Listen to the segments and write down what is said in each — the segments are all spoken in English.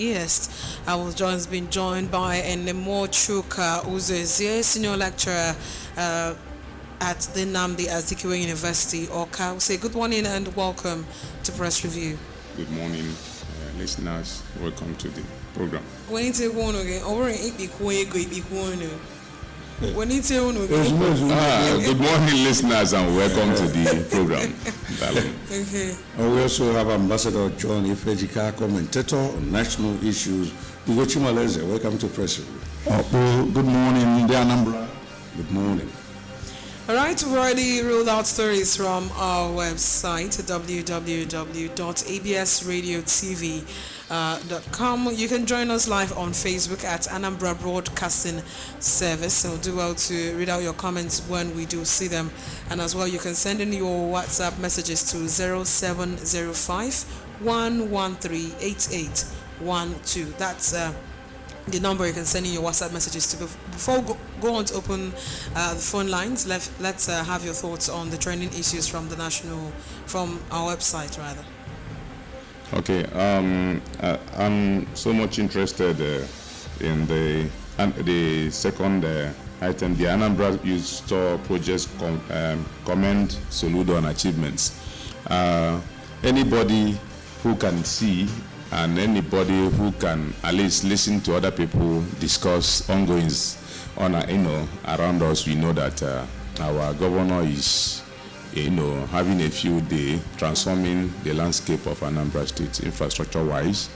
East. I was just been joined by Nemo Chuka, who's a senior lecturer at the Nnamdi Azikiwe University, Awka. Say good morning and welcome to Press Review. Good morning, listeners. Welcome to the program. When you take one again, over in Good morning, listeners, and welcome to the program. Okay. And we also have Ambassador John Ifejika, commentator on national issues. Ugo Chimaleze, welcome to Press Review. Good morning, the Anambra. Good morning. All right, we've already rolled out stories from our website, www.absradiotv.com. You can join us live on Facebook at Anambra Broadcasting Service. So do well to read out your comments when we do see them. And as well, you can send in your WhatsApp messages to 0705 113 8812. That's the number you can send in your WhatsApp messages to. Before we go on to open the phone lines, let's have your thoughts on the trending issues from our website rather. Okay, I'm so much interested in the second item, the Anambra Youth Store Project comment Soludo on achievements. Anybody who can see and anybody who can at least listen to other people discuss ongoings around us, we know that our governor is having a field day transforming the landscape of Anambra State infrastructure-wise,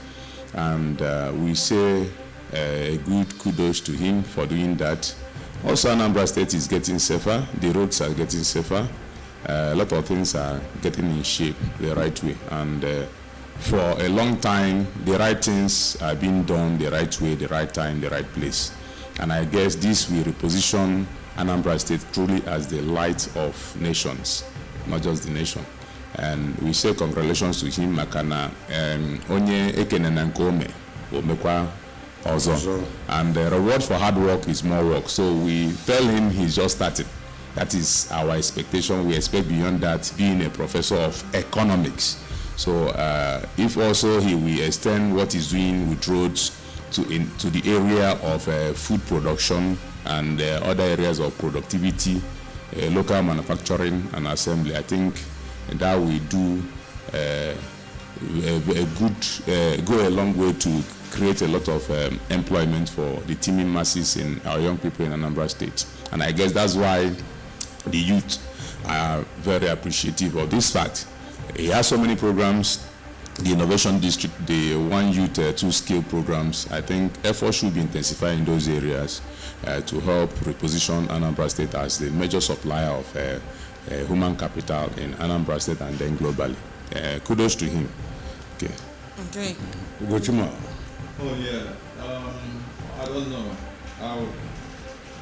and we say a good kudos to him for doing that. Also, Anambra State is getting safer, the roads are getting safer, a lot of things are getting in shape the right way, and for a long time, the right things are being done the right way, the right time, the right place. And I guess this will reposition Anambra State truly as the light of nations, not just the nation. And we say congratulations to him, Makana, Onye Ekene Nankome, Omekwa also. And the reward for hard work is more work. So we tell him he's just started. That is our expectation. We expect beyond that, being a professor of economics. So if also he will extend what he's doing with roads to the area of food production and other areas of productivity, local manufacturing and assembly, I think that will do go a long way to create a lot of employment for the teeming masses in our young people in Anambra State. And I guess that's why the youth are very appreciative of this fact. He has so many programs, the Innovation District, the One Youth, Two Skill programs. I think efforts should be intensified in those areas to help reposition Anambra State as the major supplier of human capital in Anambra State and then globally. Kudos to him. Okay. Okay. Ugochima. Oh yeah. I don't know how,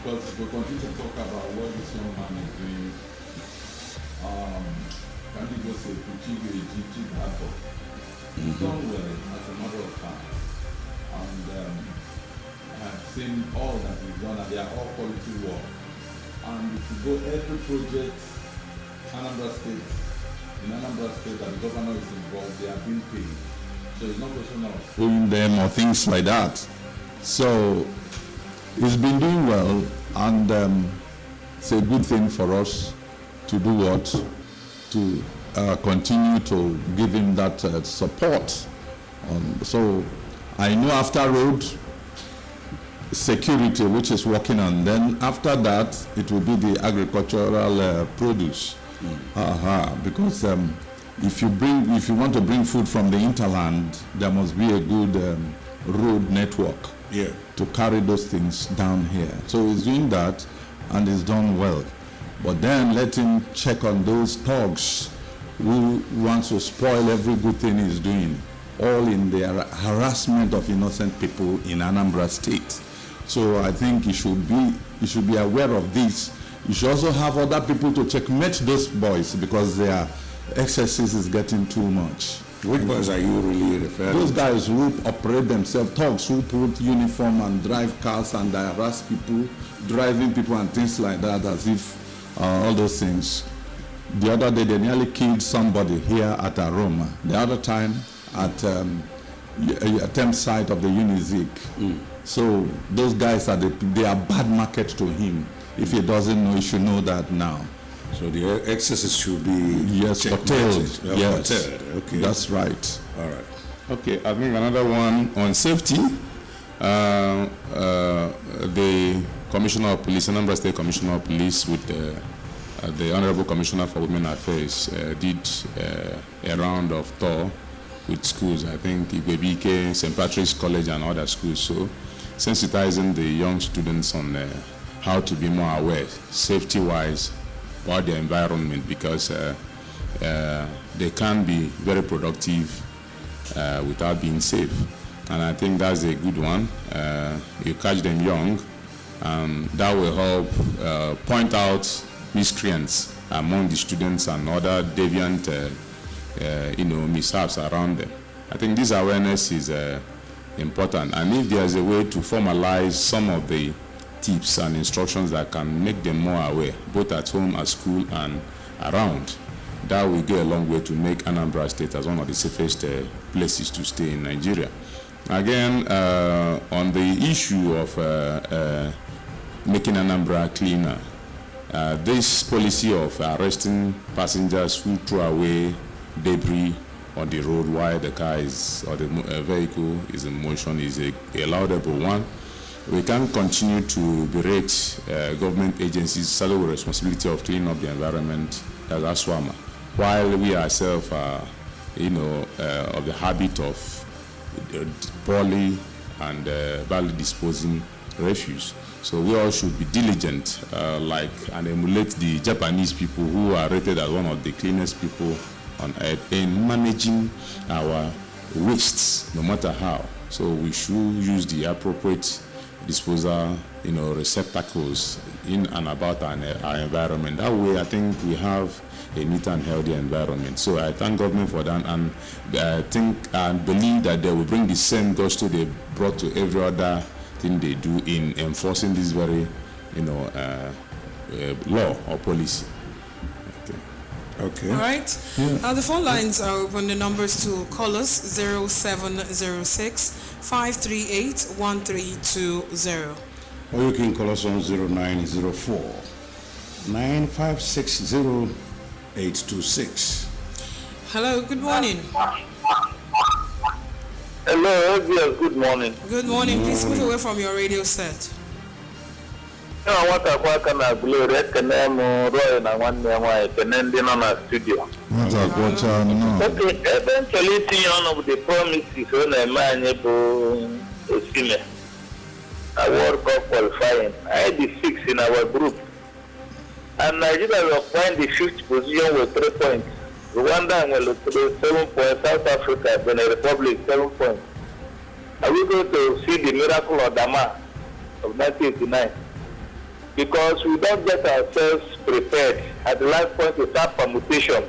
because we continue to talk about what this young man is doing. Can you just say He's done well as a matter of fact, and I have seen all that he's done, and they are all quality work. And if you go every project Anambra State that the governor is involved, they are being paid. So it's not a question of owing them or things like that. So he's been doing well, and it's a good thing for us to do what? To continue to give him that support. So I know after road, security, which is working on, then after that, it will be the agricultural produce. Because if you want to bring food from the hinterland, there must be a good road network to carry those things down here. So he's doing that, and he's done well. But then let him check on those thugs who wants to spoil every good thing he's doing, all in the harassment of innocent people in Anambra State. So I think he should be aware of this. You should also have other people to checkmate those boys, because their excesses is getting too much. Which boys are you really referring to? Those guys who operate themselves, thugs who put uniform and drive cars and harass people, driving people and things like that, as if all those things. The other day they nearly killed somebody here at Aroma. The other time at attempt site of the UNIZIC. So those guys they are bad market to him. If he doesn't know, he should know that now. So the excesses should be curtailed. Yes, curtailed. Okay, that's right. All right. Okay, I think another one on safety. The Commissioner of Police, Anambra State Commissioner of Police, with the Honorable Commissioner for Women Affairs, did a round of tour with schools. I think Igwebike, St. Patrick's College, and other schools. So, sensitizing the young students on how to be more aware, safety-wise, about the environment, because they can be very productive without being safe. And I think that's a good one. You catch them young, that will help point out miscreants among the students and other deviant mishaps around them. I think this awareness is important, and if there's a way to formalize some of the tips and instructions that can make them more aware, both at home, at school, and around, that will go a long way to make Anambra State as one of the safest places to stay in Nigeria. Again, on the issue of making Anambra cleaner, this policy of arresting passengers who throw away debris on the road while the car is, or the vehicle is in motion, is a laudable one. We can't continue to berate government agencies solely with responsibility of cleaning up the environment as ASWAMA, while we ourselves are, of the habit of poorly and badly disposing refuse. So we all should be diligent, and emulate the Japanese people, who are rated as one of the cleanest people on earth, in managing our wastes, no matter how. So we should use the appropriate disposal, receptacles in and about our environment. That way, I think we have a neat and healthy environment. So I thank government for that, and I think and believe that they will bring the same gusto they brought to every other thing they do in enforcing this very, law or policy. Okay. All right. Yeah. The phone lines are open. The numbers to call us 0706-538-1320. Or you can call us on 0904-9560-826. Hello, good morning. Hello, yes, good morning. Good morning. Please move away from your radio set. I want to work on a glory, and I'm rolling on one way, and then on a studio. Okay, eventually, one of the promises on a man able to see I work of qualifying. I had the 6 in our group, and Nigeria will find the 5th position with 3 points. Rwanda will 7 points, South Africa, Benin Republic 7 points. Are we going to see the miracle of Dama of 1989? Because we don't get ourselves prepared at the last point to start permutation.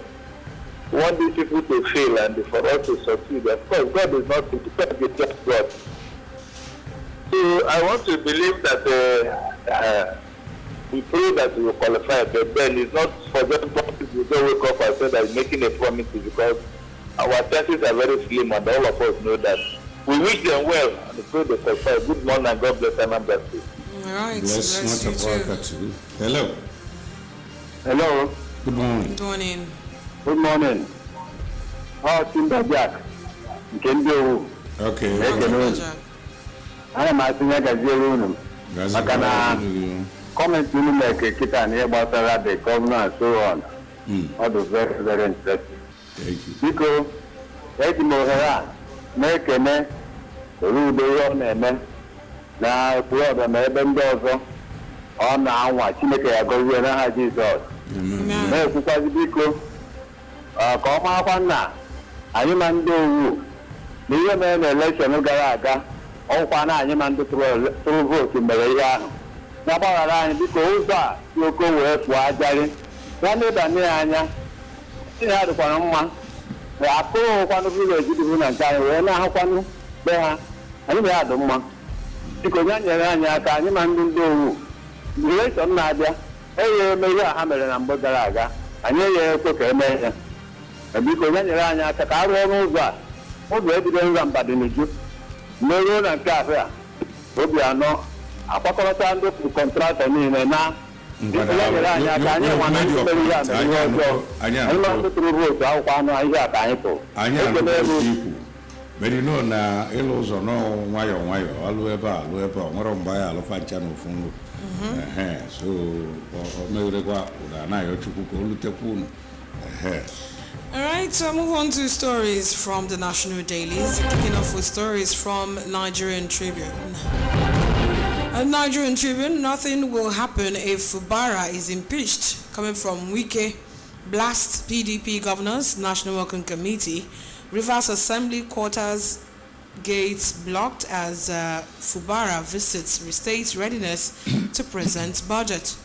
We want these people to fail and for us to succeed. Of course, God is not just God. So I want to believe that we pray that we will qualify, but then it's not for just promises we don't wake up and say that making a promise, because our chances are very slim and all of us know that. We wish them well and pray they qualify. Good morning and God bless Anambra State. All right. Bless you too. Hello. Hello. Good morning. Good morning. Good morning. Timber Jack. Okay. I am asking you comment you make a kitten about the governor and so on. All those very, very interesting. Thank you. Because let me make a man, rule the own man. Now, brother, maybe also on now watching the go and Jesus. Because come up on now. I am do the women election of Garaga. Oh, Pana, I am under through vote in Maria. Now, because you go with what I did. One day, Daniel, she had one. The Apollo, one of the village, and I have one there. I had the one. Because I can't even do relation Nadia. Hey, maybe I have a number Garaga. I know you're a cook, and because I can't over. obi ebido nga mbadiniju n'elu na nke afọ obi anọ akpakọrọta ndị kọntraktọ niile na nyere anyị aka anyị nwa na ndị mere ihe a mere ihe ọjọọ anyị na-atụtụrụ vootu akwụkwọ anụ ihe a ka anyị tụrụ anyị anụrụ ikwu mere no na ịlụ ụzọ nwayọọ nwayọọ alụ ebe a nwere mgbe anyị alụfa ncha na ofu nrụ so o merekwa ụda anaghị chukwu ka o lutekwa unu All right, so move on to stories from the national dailies. Kicking off with stories from Nigerian Tribune. Nigerian Tribune, nothing will happen if Fubara is impeached. Coming from Wike, blast PDP governors, National Working Committee. Rivers Assembly quarters gates blocked as Fubara visits restates readiness to present budget.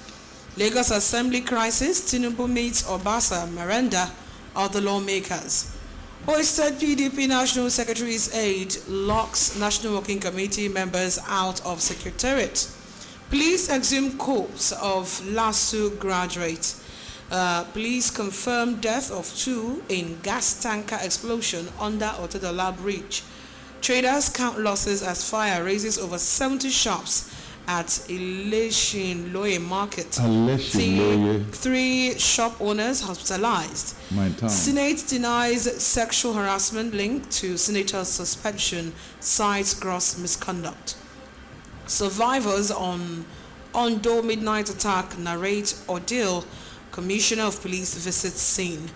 Lagos Assembly crisis, Tinubu meets Obasa, Merenda, other lawmakers. Hoisted PDP National Secretary's aide locks National Working Committee members out of Secretariat. Police exhume corpse of LASU graduate. Police confirm death of 2 in gas tanker explosion under Otedola Bridge. Traders count losses as fire raises over 70 shops at Ileshin Loye Market. 3 shop owners hospitalized. Senate denies sexual harassment linked to senator's suspension, cites gross misconduct. Survivors on Ondo midnight attack narrate ordeal. Commissioner of Police visits scene.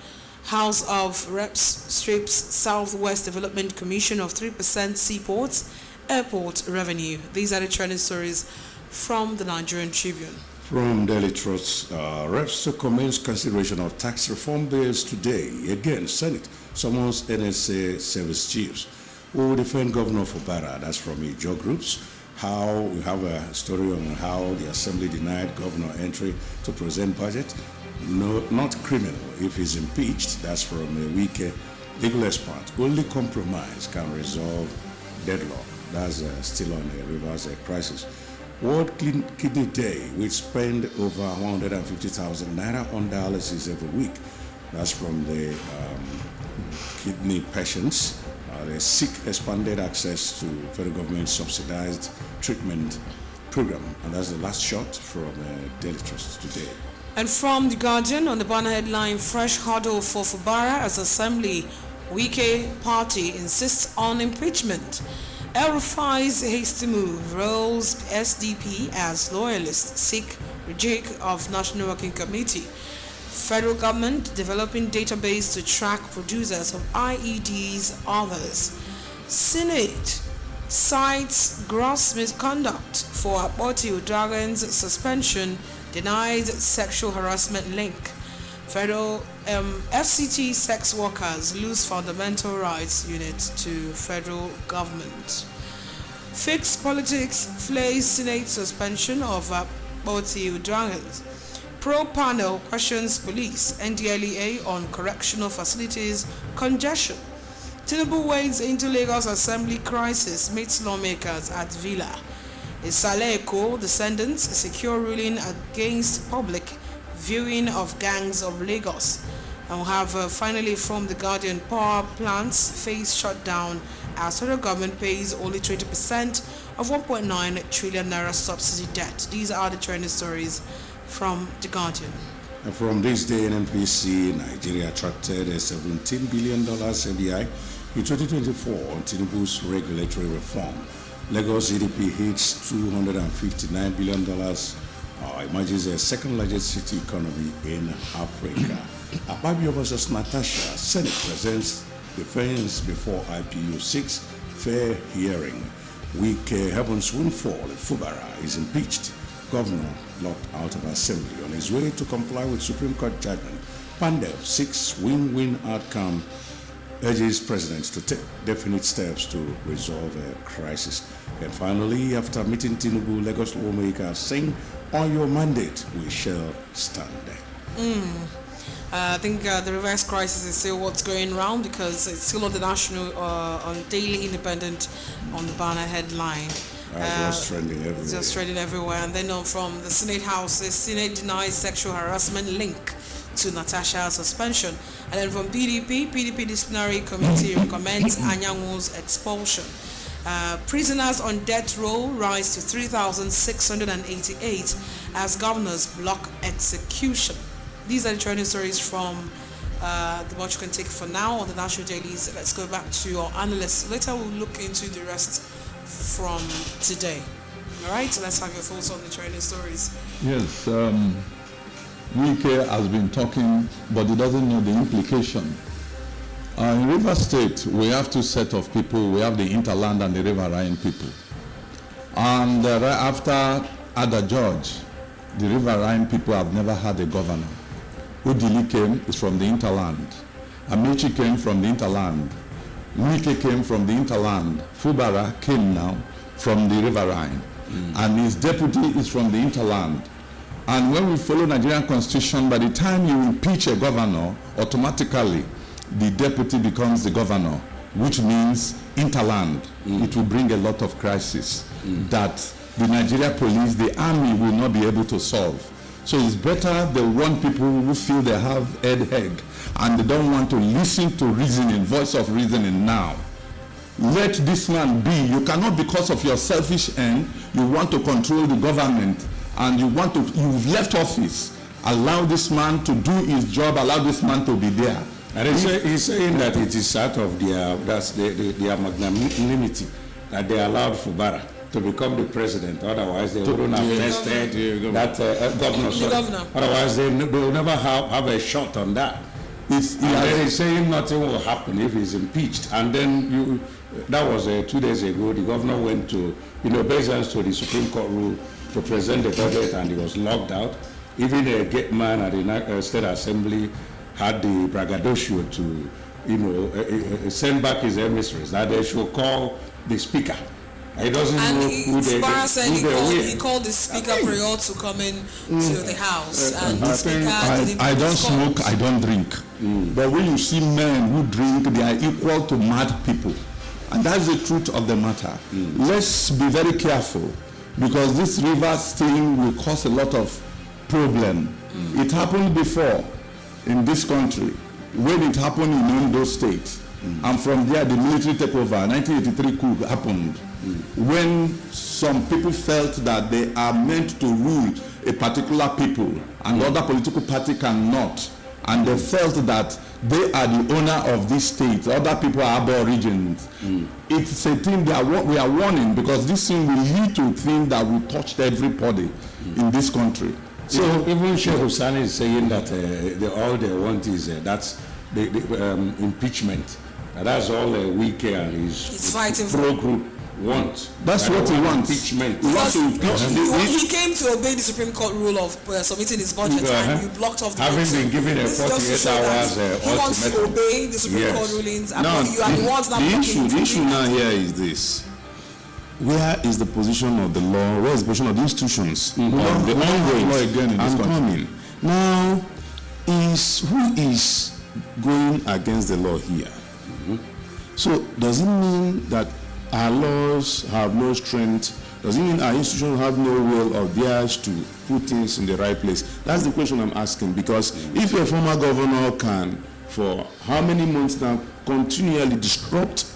House of Reps strips Southwest Development Commission of 3% seaports, airport revenue. These are the trending stories from the Nigerian Tribune. From Daily Trust, Reps to commence consideration of tax reform bills today. Again, Senate summons NSA service chiefs who will defend Governor Fubara. That's from Ijo Groups. How we have a story on how the Assembly denied Governor entry to present budget. No, not criminal if he's impeached. That's from a weak legal expert. Only compromise can resolve deadlock. That's still on a reverse crisis. World Kidney Day, we spend over 150,000 naira on dialysis every week. That's from the kidney patients. They seek expanded access to federal government subsidized treatment program. And that's the last shot from Daily Trust today. And from The Guardian, on the banner headline, fresh hurdle for Fubara as Assembly, Wike party insists on impeachment. El-Rufai's hasty move rolls SDP as loyalists seek reject of National Working Committee. Federal government developing database to track producers of IEDs, others. Senate cites gross misconduct for Akpoti Udragan's suspension, denies sexual harassment link. Federal FCT sex workers lose fundamental rights unit to federal government. Fixed politics flays Senate suspension of Akpoti Udragan. Pro panel questions police, NDLEA on correctional facilities congestion. Tinubu wades into Lagos Assembly crisis, meets lawmakers at Villa. Isaleko descendants secure ruling against public viewing of gangs of Lagos. And we'll have finally from The Guardian, power plants face shutdown as federal government pays only 20% of 1.9 trillion naira subsidy debt. These are the trending stories from The Guardian. And from this day, NNPC Nigeria attracted a $17 billion FDI in 2024 on Tinubu's regulatory reform. Lagos GDP hits $259 billion, emerges a second largest city economy in Africa. Akpabio versus Natasha, Senate presents defense before IPU 6 fair hearing. Weak heavens windfall if Fubara is impeached. Governor locked out of assembly on his way to comply with Supreme Court judgment. Pandev seeks win-win outcome, urges presidents to take definite steps to resolve a crisis. And finally, after meeting Tinubu, Lagos lawmakers saying, on your mandate, we shall stand. I think the reverse crisis is still what's going around because it's still on the national, on Daily Independent, on the banner headline. Just trending everywhere. Just trending everywhere. And then from the Senate House, the Senate denies sexual harassment link to Natasha's suspension. And then from PDP disciplinary committee recommends Anyanwu's expulsion. Prisoners on death row rise to 3,688 as governors block execution. These are the trending stories from what you can take for now on the national dailies. Let's go back to your analysts. Later we'll look into the rest from today. All right, so let's have your thoughts on the trending stories. Yes, Wike has been talking, but he doesn't know the implication. In River State, we have two sets of people. We have the Interland and the Riverine people. And right after Ada George, the Riverine people have never had a governor. Udili came is from the Interland. Amici came from the Interland. Wike came from the Interland. Fubara came now from the Riverine. And his deputy is from the Interland. And when we follow Nigerian constitution, by the time you impeach a governor, automatically the deputy becomes the governor, which means Interland. It will bring a lot of crisis that the Nigeria police, the army will not be able to solve. So it's better they want people who feel they have head and they don't want to listen to reasoning, voice of reasoning now. Let this man be. You cannot, because of your selfish end, you want to control the government and you've left office. Allow this man to do his job, allow this man to be there. And he's saying that it is out of their magnanimity that they allowed Fubara to become the president. Otherwise, they wouldn't have vested that governor. Otherwise, they will never have a shot on that. He's saying nothing will happen if he's impeached. And then that was 2 days ago. The governor went to, obeisance to the Supreme Court rule to present the budget, and he was locked out. Even a gate man at the State Assembly had the braggadocio to, send back his emissaries that they should call the speaker. He doesn't know who they are. He called the speaker prior to come in to the house. And the speaker I don't smoke, I don't drink. But when you see men who drink, they are equal to mad people. And that's the truth of the matter. Let's be very careful, because this rivers thing will cause a lot of problem. It happened before in this country when it happened in Ondo State. And from there, the military takeover, 1983 coup happened. When some people felt that they are meant to rule a particular people and the other political party cannot, and they felt that they are the owner of this state, other people are aborigines. It's a thing that we are warning, because this thing will lead to a thing that will touch everybody in this country. So even Sheikh Hussain is saying that all they want is that's the impeachment. That's all Wike and his pro-group want. That's what he wants. Impeachment. He came to obey the Supreme Court rule of submitting his budget, and you blocked off the having been given a 48 hours he wants to obey the Supreme Court rulings. Now, you are the ones that the issue now here is this: where is the position of the law? Where is the position of the institutions? The ongoing law again in this coming. Now, who is going against the law here? So does it mean that our laws have no strength? Does it mean our institutions have no will of theirs to put things in the right place? That's the question I'm asking, because if a former governor can, for how many months now, continually disrupt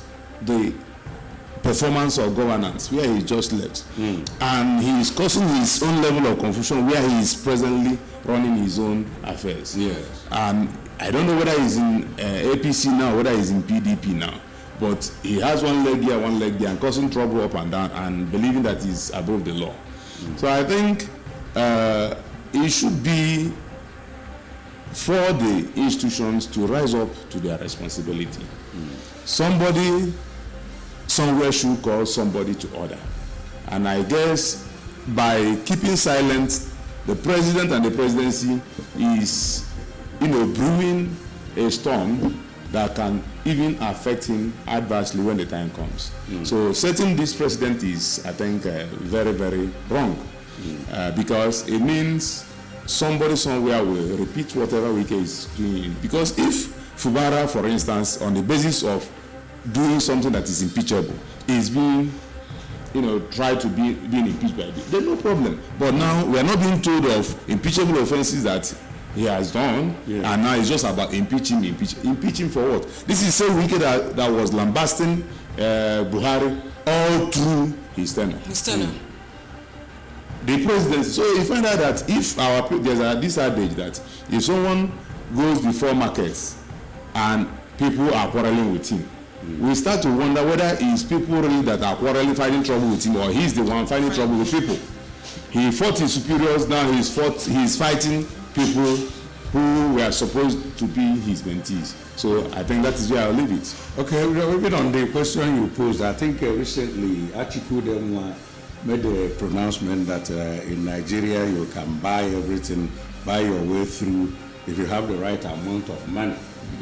the performance of governance where he just left, and he is causing his own level of confusion where he is presently running his own affairs. Yes. I don't know whether he's in APC now, whether he's in PDP now, but he has one leg here, one leg there, and causing trouble up and down, and believing that he's above the law. So I think it should be for the institutions to rise up to their responsibility. Somebody somewhere should call somebody to order. And I guess by keeping silent, the president and the presidency is, brewing a storm that can even affect him adversely when the time comes. So setting this precedent is, I think, very, very wrong, because it means somebody somewhere will repeat whatever Wike is doing. Because if Fubara, for instance, on the basis of doing something that is impeachable, is being, tried to being impeached by it, there's no problem. But now we are not being told of impeachable offenses that he has done, and now it's just about impeach him for what? This is so wicked that was lambasting Buhari all through his tenure. The presidency. So you find out that if there's this adage that if someone goes before markets and people are quarreling with him, we start to wonder whether it's people really that are quarreling, finding trouble with him, or he's the one finding trouble with people. He fought his superiors, now he's fighting people who were supposed to be his mentees. So I think that is where I'll leave it. Okay, even on the question you posed, I think recently Atiku made a pronouncement that in Nigeria you can buy everything, buy your way through if you have the right amount of money.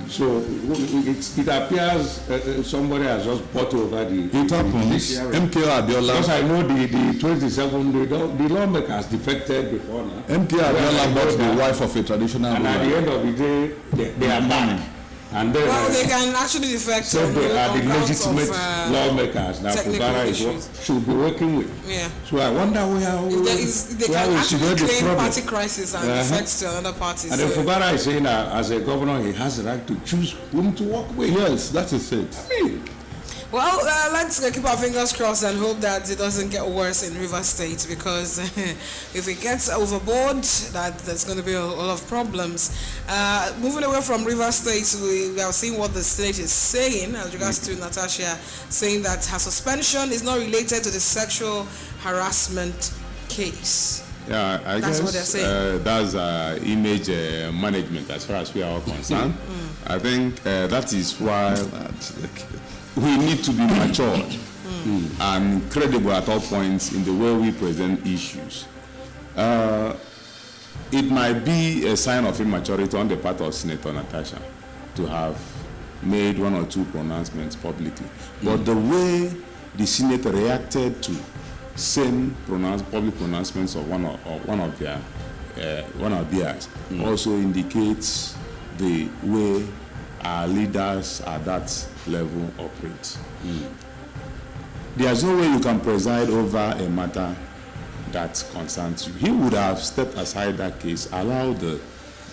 So it appears somebody has just bought over the. It happens. MK Abiola. Because I know the 27, the lawmakers defected before now. MK Abiola bought the wife of a traditional ruler. And at the end of the day, they are back. And then, well, they can actually defect. So they are the legitimate lawmakers that Kubara should be working with. Yeah. So I wonder they can actually claim party crisis and defect to another party. And then Kubara is saying that as a governor, he has the right to choose whom to work with. Yes, that is it. I mean, well, let's keep our fingers crossed and hope that it doesn't get worse in River State, because if it gets overboard, that there's going to be a lot of problems. Moving away from River State, we have seen what the state is saying as regards to Natasha, saying that her suspension is not related to the sexual harassment case. Yeah, I guess what they're saying. That's image management as far as we are concerned. I think that is why we need to be matured and credible at all points in the way we present issues. It might be a sign of immaturity on the part of Senator Natasha to have made one or two pronouncements publicly. But the way the Senate reacted to same public pronouncements of one of theirs also indicates the way our leaders at that level operate. There's no way you can preside over a matter that concerns you. He would have stepped aside that case, allowed the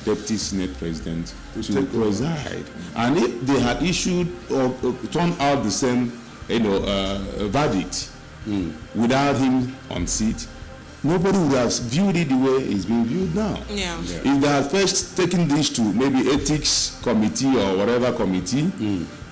deputy senate president to preside. And if they had issued or turned out the same verdict without him on seat, nobody would have viewed it the way it's being viewed now. Yeah. If they had first taken this to maybe ethics committee or whatever committee,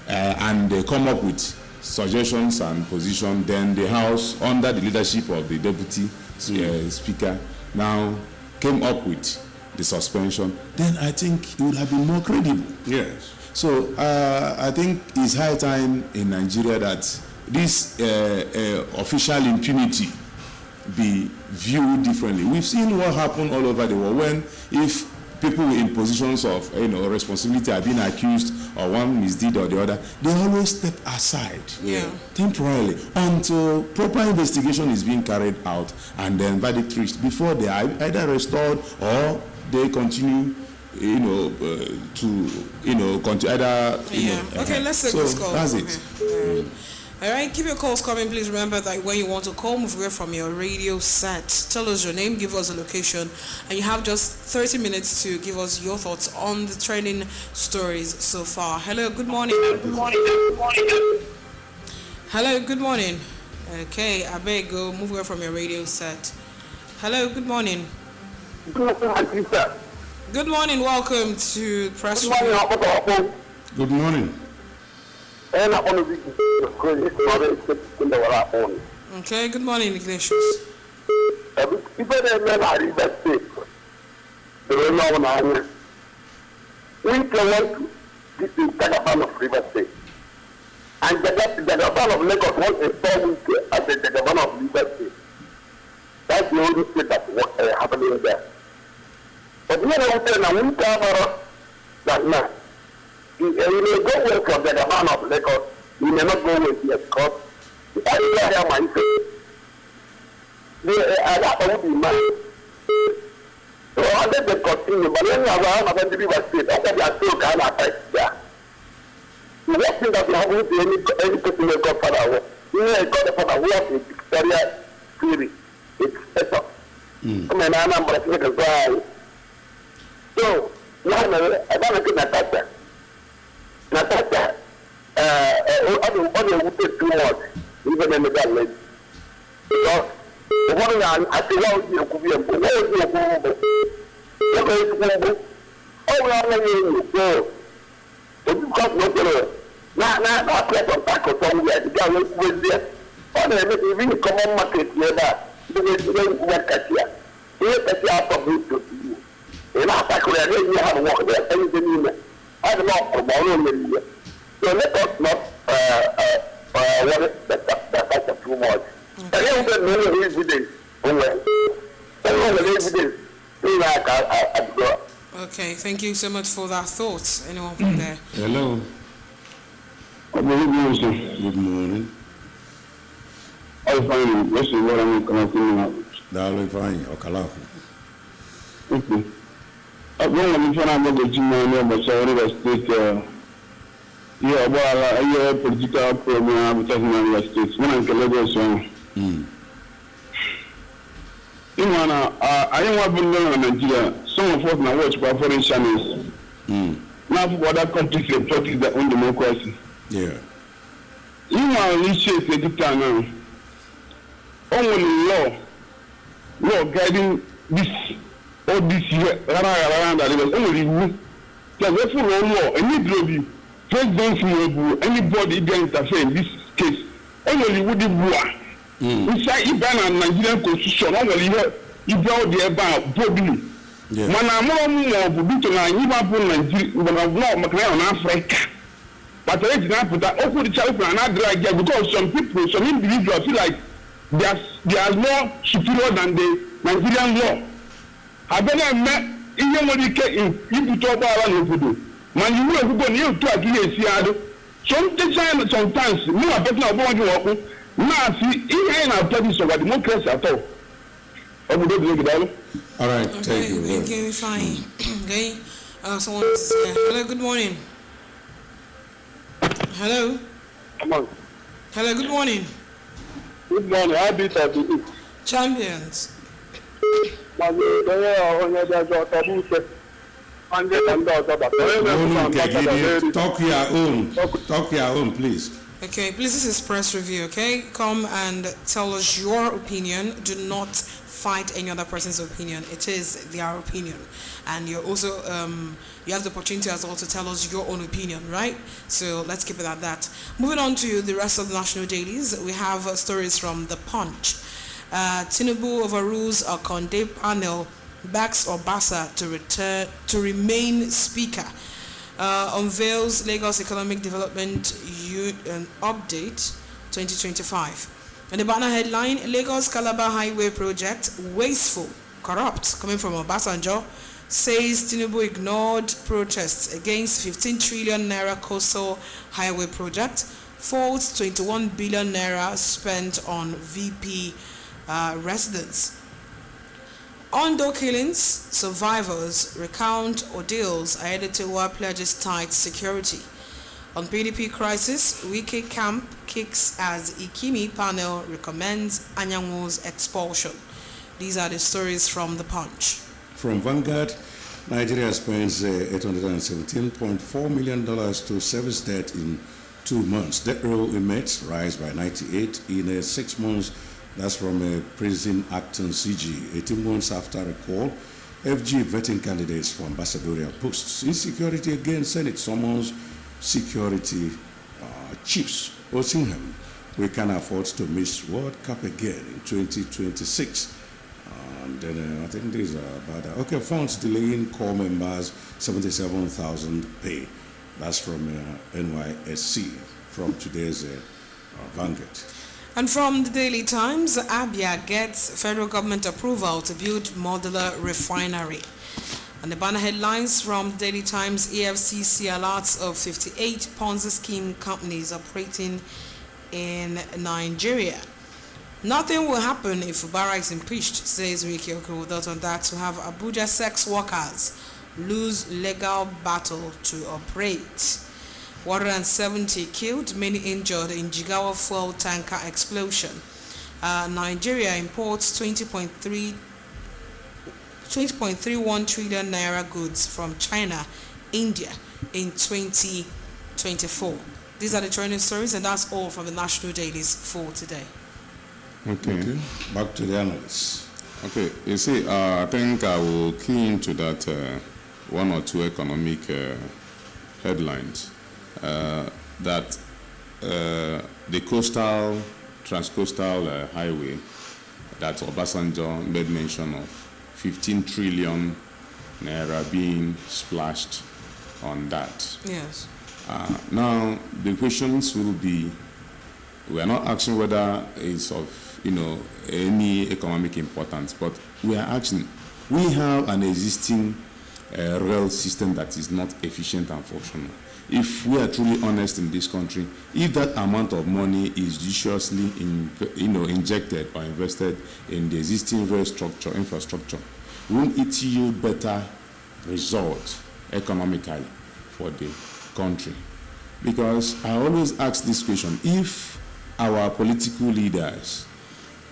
and they come up with suggestions and position, then the House, under the leadership of the deputy speaker, now came up with the suspension, then I think it would have been more credible. Yes. So I think it's high time in Nigeria that this official impunity be viewed differently. We've seen what happened all over the world when, if people in positions of responsibility are being accused or one misdeed or the other, they always step aside temporarily until proper investigation is being carried out and then verdict reached before they are either restored or they continue to continue either okay, let's take this call. That's it. All right, keep your calls coming. Please remember that when you want to call, move away from your radio set. Tell us your name, give us a location, and you have just 30 minutes to give us your thoughts on the trending stories so far. Hello, good morning. Hello, good morning. Okay, I beg go move away from your radio set. Hello, good morning. Good morning, welcome to Press Review. Good morning. Okay, good morning, Ignatius. We can this is Jagaban of River State. And Jagaban of Lagos wants a 4 week as the Jagaban of River State. That's the only state that's happening there. But we are now we cover that now. You may go away from the Jagaban of Lagos, you may not go away here because the area might say, be mine. So I let them continue, but then I have to be River State, after they are still kind of affect there. The next thing that we have to any person who got father, you know, got the father who has a Victoria theory. It's better. I mean, Anambra, So, I don't get Natasha. Natasha, other would take too much, even in the government. Because the one I think I would be a good oh, we are not so you come no not press on tackle somewhere to go with there. On the really common market near that. What catch here? Here catch out of it to you. And I tackle there, you have a walk there, anything in I don't know about so let us not what is that's too much. And then we know evidence. Okay, thank you so much for that thought. Anyone from there? Hello. Good morning. Good morning. I'm fine. This is what I'm coming Darling, fine. Okalafu. Okay. I'm going to find out what you know about Saudi State. Yeah, well, a political program with Saudi State. When I'm Lagos, I don't want to learn in Nigeria. Some of us now watch by foreign channels. Now, for other countries, they practice their own democracy. Yeah. You are initiate the dictator now. Only law guiding this all this year around the levels. Only you. Because if you law, any lobby, president, anybody can interfere in this case. Only would the inside Iban and Nigerian constitution, only you brought the about probably. Man, I'm more of Buto and you have Nigeria on Africa. But I did not put that open the child and not drag because some people, some individuals feel like they are more superior than the Nigerian law. I don't met even when you get in, you talk about Obudu. Man, you will go near to a Seattle. Sometimes, more better about you open. Now, see, in our studies of democracy at all. All right, thank you. Okay, fine. Okay, someone is here. Hello, good morning. Hello. Come on. Hello, good morning. Good morning. I beat at the Champions. Talk your own, please. Okay, please, this is press review, okay? Come and tell us your opinion. Do not fight any other person's opinion. It is their opinion. And you're also, you have the opportunity as well to tell us your own opinion, right? So let's keep it at that. Moving on to the rest of the national dailies, we have stories from The Punch. Tinubu overrules a Conde panel, backs Obasa to remain speaker. Unveils Lagos Economic Development Update 2025. And the banner headline, Lagos Calabar Highway Project, wasteful, corrupt, coming from Obasanjo, says Tinubu ignored protests against 15 trillion naira coastal highway project, faults 21 billion naira spent on VP residents. Ondo killings, survivors recount ordeals, Ayedatiwa pledges tight security. On PDP crisis, Wike camp kicks as Ikimi panel recommends Anyanwu's expulsion. These are the stories from The Punch. From Vanguard, Nigeria spends $817.4 million to service debt in 2 months. Debt row inmates rise by 98 in 6 months. That's from a prison acting CG. 18 months after a call, FG vetting candidates for ambassadorial posts. Insecurity again, Senate summons security chiefs. Osingham, we can afford to miss World Cup again in 2026. And then I think these are about that. Okay, funds delaying core members, 77,000 pay. That's from NYSC, from today's Vanguard. And from the Daily Times, Abia gets federal government approval to build modular refinery. And the banner headlines from the Daily Times, EFCC alerts of 58 Ponzi scheme companies operating in Nigeria. Nothing will happen if Ubara is impeached, says Wiki Okorodot on that, to have Abuja sex workers lose legal battle to operate. 170 killed, many injured in Jigawa fuel tanker explosion. Nigeria imports 20.3 20.31 trillion naira goods from China, India in 2024. These are the trending stories, and that's all from the national dailies for today. Okay. Back to the analysts. Okay, you see, I think I will key into that one or two economic headlines. That the transcoastal highway that Obasanjo made mention of, 15 trillion naira being splashed on that. Yes. Now, the questions will be, we are not asking whether it's of any economic importance, but we are asking, we have an existing rail system that is not efficient and functional. If we are truly honest in this country, if that amount of money is judiciously injected or invested in the existing rail infrastructure, won't it yield better results economically for the country? Because I always ask this question, if our political leaders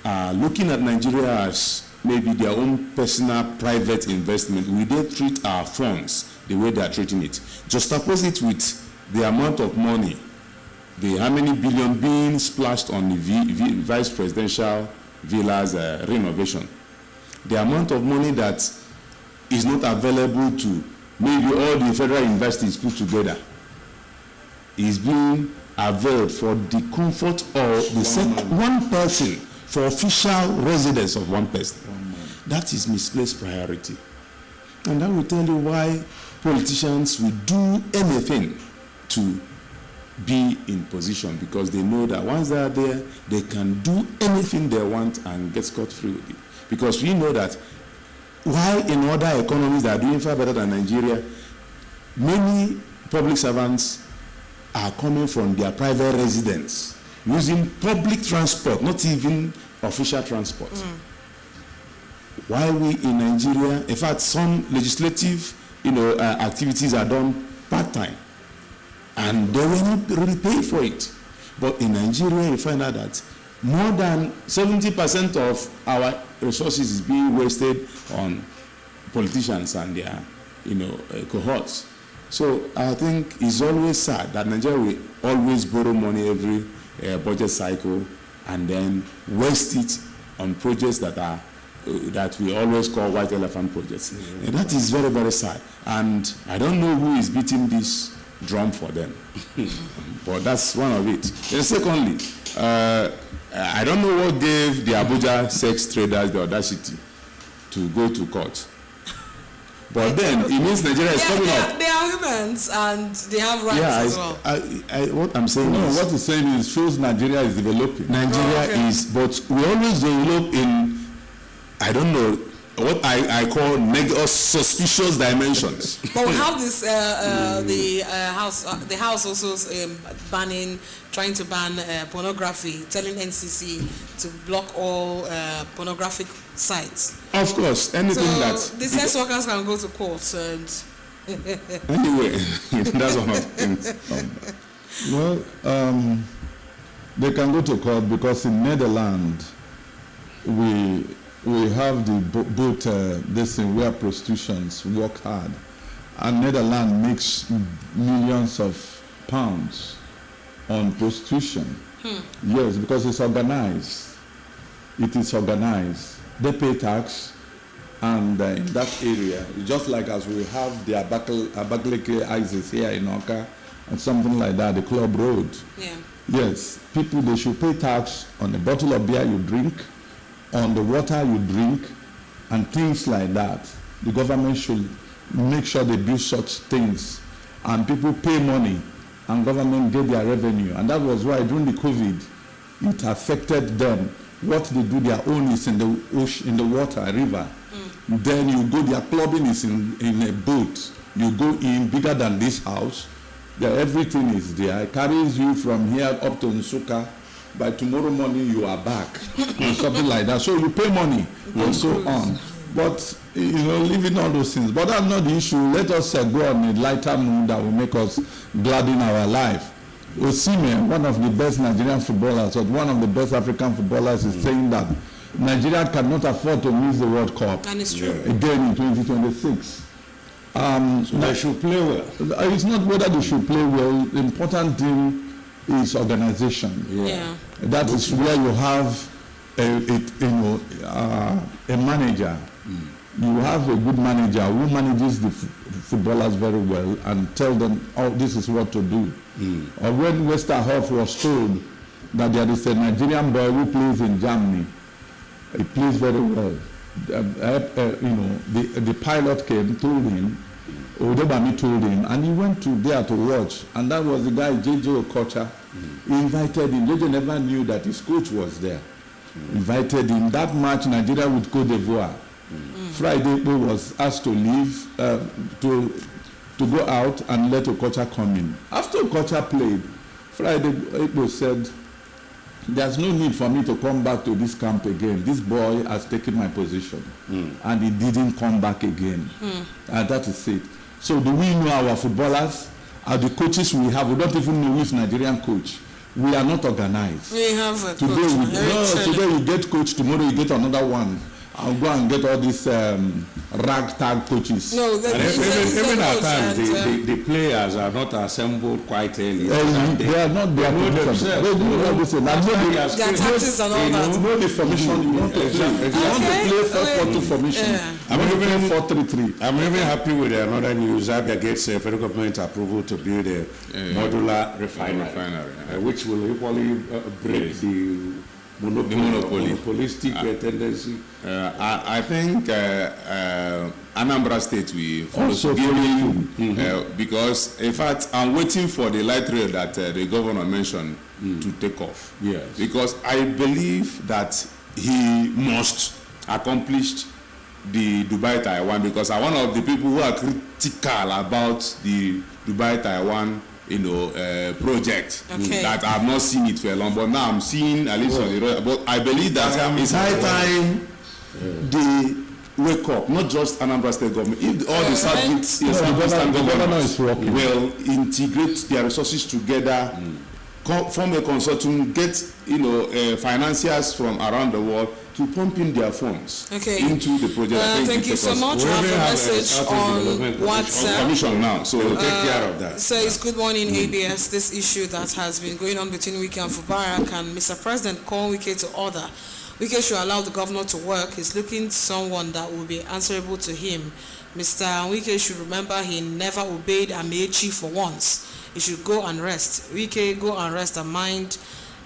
are looking at Nigeria as maybe their own personal private investment, will they treat our funds the way they are treating it? Juxtapose it with the amount of money, how many billion being splashed on the vice presidential villa's renovation. The amount of money that is not available to maybe all the federal universities put together is being availed for the comfort of the one person, for official residence of one person. That is misplaced priority. And that will tell you why politicians will do anything to be in position, because they know that once they are there, they can do anything they want and get scot-free with it. Because we know that while in other economies that are doing far better than Nigeria, many public servants are coming from their private residence, using public transport, not even official transport. While we in Nigeria, in fact, some legislative, activities are done part-time, and they will not really pay for it. But in Nigeria, you find out that more than 70% of our resources is being wasted on politicians and their, cohorts. So I think it's always sad that Nigeria will always borrow money every budget cycle and then waste it on projects that we always call white elephant projects. And that is very, very sad. And I don't know who is beating this drum for them. But that's one of it. And secondly, I don't know what gave the Abuja sex traders the audacity to go to court. But then it means Nigeria is coming up. They are humans and they have rights as well. What I'm saying what he's saying is shows Nigeria is developing. Nigeria is, but we always develop in, I don't know, what I call suspicious dimensions. But we have this, the house also trying to ban pornography, telling NCC to block all pornographic sites. Of course, anything so the sex workers can go to court and anyway, that's one of the things. Well, they can go to court because in Netherlands we have the boat this thing where prostitutions work hard, and Netherlands makes millions of pounds on prostitution. Yes, because it's organized. It is organized. They pay tax, and in that area, just like as we have the Abakaliki ISIS here in Oka, and something like that, the Club Road. Yeah. Yes, people, they should pay tax on the bottle of beer you drink, on the water you drink, and things like that. The government should make sure they do such things, and people pay money, and government get their revenue. And that was why during the COVID, it affected them. What they do, their own is in the ocean, in the water, river. Then you go, their clubbing is in a boat. You go in bigger than this house. There, everything is there. It carries you from here up to Nsuka. By tomorrow morning, you are back, or something like that. So you pay money and so on. But, leaving all those things. But that's not the issue. Let us go on a lighter mood that will make us gladden our life. Osimhen, one of the best Nigerian footballers, or one of the best African footballers, is saying that Nigeria cannot afford to miss the World Cup And it's true. again in 2026. So they should play well. It's not whether they should play well. The important thing is organization. Yeah. That is where you have a manager. You have a good manager who manages the footballers very well and tell them, oh, this is what to do. Or when Westerhoff was told that there is a Nigerian boy who plays in Germany, he plays very well. The pilot came, told him, Odebami told him, and he went to there to watch. And that was the guy, J.J. Okocha. He invited him. J.J. never knew that his coach was there. Invited him. That match, Nigeria with Cote d'Ivoire. Friday, he was asked to leave, to go out and let Okocha come in. After Okocha played, Friday, Igbo said, there's no need for me to come back to this camp again. This boy has taken my position. And he didn't come back again. And that is it. So do we know our footballers? Are the coaches we have? We don't even know which Nigerian coach. We are not organized. We have a Today, coach. today you get coach, tomorrow you get another one. I'll go and get all these ragtag coaches. No, Even at times, the players are not assembled quite early. They are not. They know themselves. They do all this. Their tactics and all that. You know the formation you want to play. If you want to play 4-4-2 formation, I'm even 4-3-3. I'm even happy with another news. Abia gets federal government approval to build a modular refinery, which will equally break the monopolistic tendency. I think Anambra State will Also because in fact I'm waiting for the light rail that the governor mentioned to take off. Yes. Because I believe that he must accomplish the Dubai-Taiwan, because I'm one of the people who are critical about the Dubai-Taiwan project, that I've not seen it for long, but now I'm seeing at least on the road. But I believe that it's high time they wake up, not just Anambra State government. If all the Southeast governments will integrate their resources together, form a consortium, get financiers from around the world to pump in their funds into the project. Thank you so much. We have a message on WhatsApp. Commission now, so we'll take care of that. Says, good morning, ABS. This issue that has been going on between Wike and Fubarak, and Mr. President call Wike to order. Wike should allow the governor to work. He's looking someone that will be answerable to him. Mr. Wike should remember he never obeyed Amechi for once. He should go and rest. Wike, go and rest and mind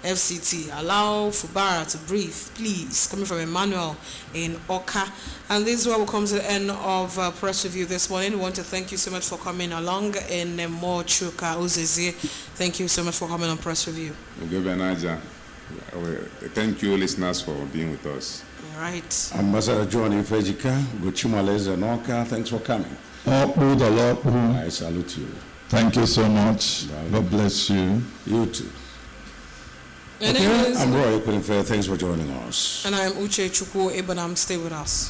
FCT. Allow Fubara to breathe, please. Coming from Emmanuel in Oka. And this is where we come to the end of press review this morning. We want to thank you so much for coming along. In Mo Chuka Uzeze, thank you so much for coming on press review. Thank you, listeners, for being with us. All right. Ambassador John Ifejika, Gochimaleza Noka, thanks for coming. I salute you. Thank you so much. God bless you. You too. Okay, I'm Roy Equinfair. Thanks for joining us. And I'm Uche Chukwu Ibanam. Stay with us.